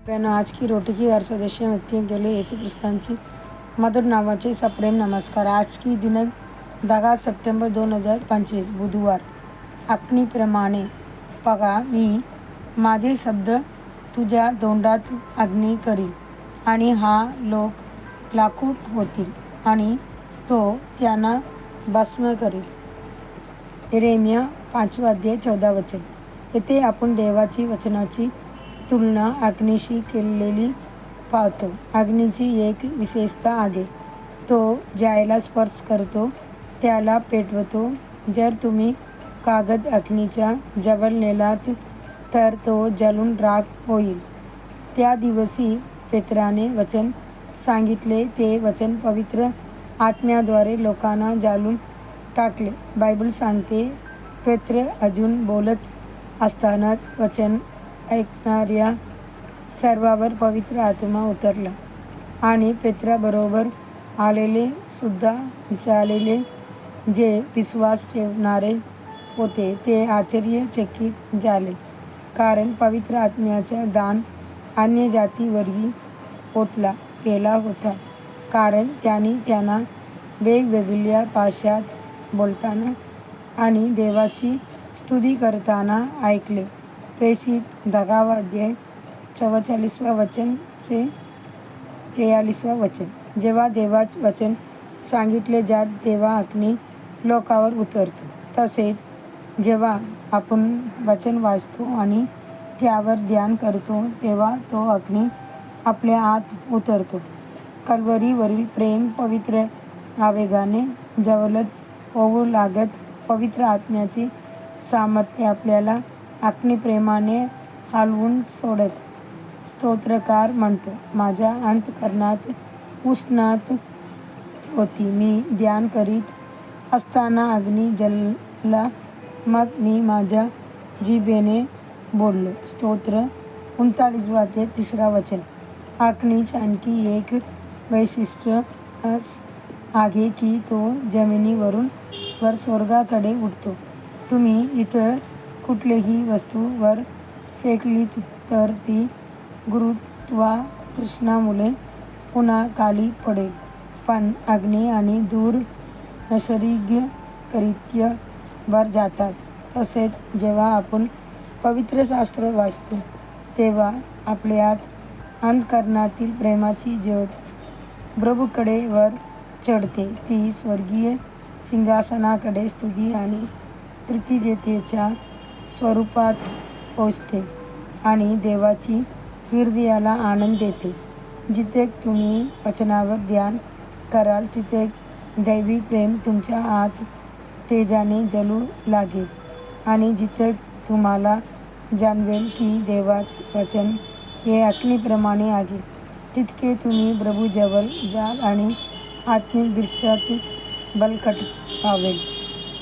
आज की रोटी की हर सदस्य व्यक्तियों के लिए येशू ख्रिस्तांची मधुर नावाचे सप्रेम नमस्कार। आज की दिनांक 10 सप्टेंबर 2025 बुधवार। अग्नीप्रमाणे बघा, मी माझे शब्द तुझ्या तोंडात अग्नी करील आणि हा लोक लाकूड होतील आणि तो त्यांना भस्म करेल। यिर्मया 5 अध्याय 14 वचन। येथे आपण देवाची वचनाची तुलना अग्नीशी केलेली पाहतो। अग्नीची एक विशेषता आहे, तो ज्याला स्पर्श करतो त्याला पेटवतो। जर तुम्ही कागद अग्नीच्या जवळ नेलात तर तो जळून राख होईल। त्या दिवशी पेत्राने वचन सांगितले, ते वचन पवित्र आत्म्याद्वारे लोकांना जाळून टाकले। बायबल सांगते, पेत्र अजून बोलत असतानाच वचन ऐकणाऱ्या सर्वांवर पवित्र आत्मा उतरला आणि पेत्राबरोबर आलेले सुद्धा जाळले। जे विश्वास ठेवणारे होते ते आश्चर्यचकित झाले, कारण पवित्र आत्म्याचा दान अन्य जातीवरही ओतला गेला होता, कारण त्यांना वेगवेगळ्या भाषात बोलताना आणि देवाची स्तुती करताना ऐकले। प्रेषित 10 अध्याय 44 वचन से 46 वचन। जेव्हा देवाचे वचन सांगितले जात तेव्हा अग्नी लोकांवर उतरतो। तसेच जेव्हा आपण वचन वाचतो आणि त्यावर ध्यान करतो तेव्हा तो अग्नी आपल्या आत उतरतो। कल्वरीवरील प्रेम पवित्र आवेगाने ज्वलत होऊ लागत। पवित्र आत्म्याचे सामर्थ्य आपल्याला अग्निप्रेमाने हलवून सोडत। स्तोत्रकार म्हणतो, माझ्या अंतःकरणात उष्णता होती, मी ध्यान करीत असताना अग्नी जळला, मग मी माझ्या जिभेने बोललो। स्तोत्र 39 अध्याय 3 वचन। अग्नीचे आणखी एक वैशिष्ट्य आहे की तो जमिनीवरून वर स्वर्गाकडे उडतो। तुम्ही इतर कुठलीही वस्तू वर फेकलीत तर ती गुरुत्वाकर्षणामुळे पुन्हा खाली पडेल, पण अग्नी आणि धूर नैसर्गिकरित्या वर जातात। तसेच जेव्हा आपण पवित्र शास्त्र वाचतो तेव्हा आपल्यात अंतःकरणातील प्रेमाची ज्योत प्रभूकडे वर चढते। ती स्वर्गीय सिंहासनाकडे स्तुती आणि कृतज्ञतेच्या स्वरूपात पोचते आणि देवाची हृदयाला आनंद देते। जिथे तुम्ही वचनावर ध्यान कराल तिथे दैवी प्रेम तुमच्या आत तेजाने जळू लागेल आणि जिथे तुम्हाला जाणवेल की देवाचे वचन हे अग्नीप्रमाणे आहे, तितके तुम्ही प्रभूजवळ जाल आणि आत्मिकदृष्ट्या बळकट व्हाल।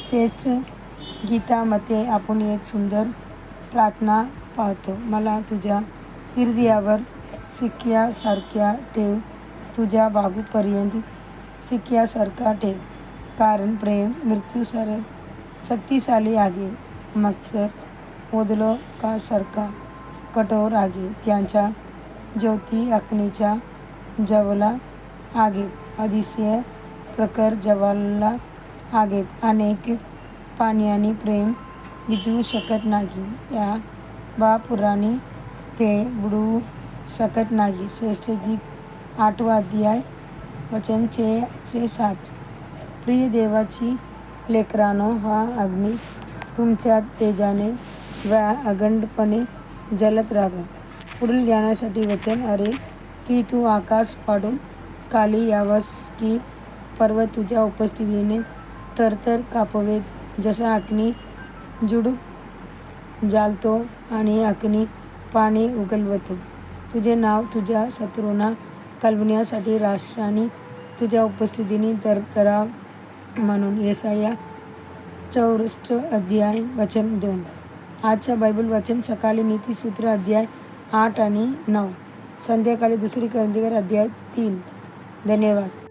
श्रेष्ठ गीतामध्ये आपण एक सुंदर प्रार्थना पाहतो, मला तुझ्या हृदयावर शिक्क्यासारखा ठेव, तुझ्या बाहूपर्यंत शिक्क्यासारखा ठेव, कारण प्रेम मृत्यूसारखे शक्तिशाली आहे, मत्सर उद्रेकासारखा कठोर आहे। त्यांच्या ज्योती अग्नीच्या ज्वाला आहेत, अतिशय प्रखर ज्वाला आहेत, अनेक पाण्याने प्रेम विझवू शकत नाही, या महापुराने ते बुडवू शकत नाही। श्रेष्ठ गीत 8 अध्याय वचन 6 से 7। प्रिय देवाची लेकरांनो, हा अग्नी तुमच्या तेजाने व अखंडपणे जळत राहावा। पुढील ध्यानासाठी वचन, अरे की तू आकाश फाडून खाली यावास, की पर्वत तुझ्या उपस्थितीने थरथर कापावेत। जसा अग्नी झुडूप जाळतो आणि अग्नी पाने उगलवतो, तुझे नाव तुझ्या शत्रूंना कळवण्यासाठी राष्ट्रांनी तुझ्या उपस्थितीने थरथराव म्हणून। यशाया 64 अध्याय वचन 2। आजच्या बायबल वचन सकाळी नीतिसूत्र अध्याय 8 आणि 9, संध्याकाळी 2 कोरिंथियर अध्याय 3। धन्यवाद।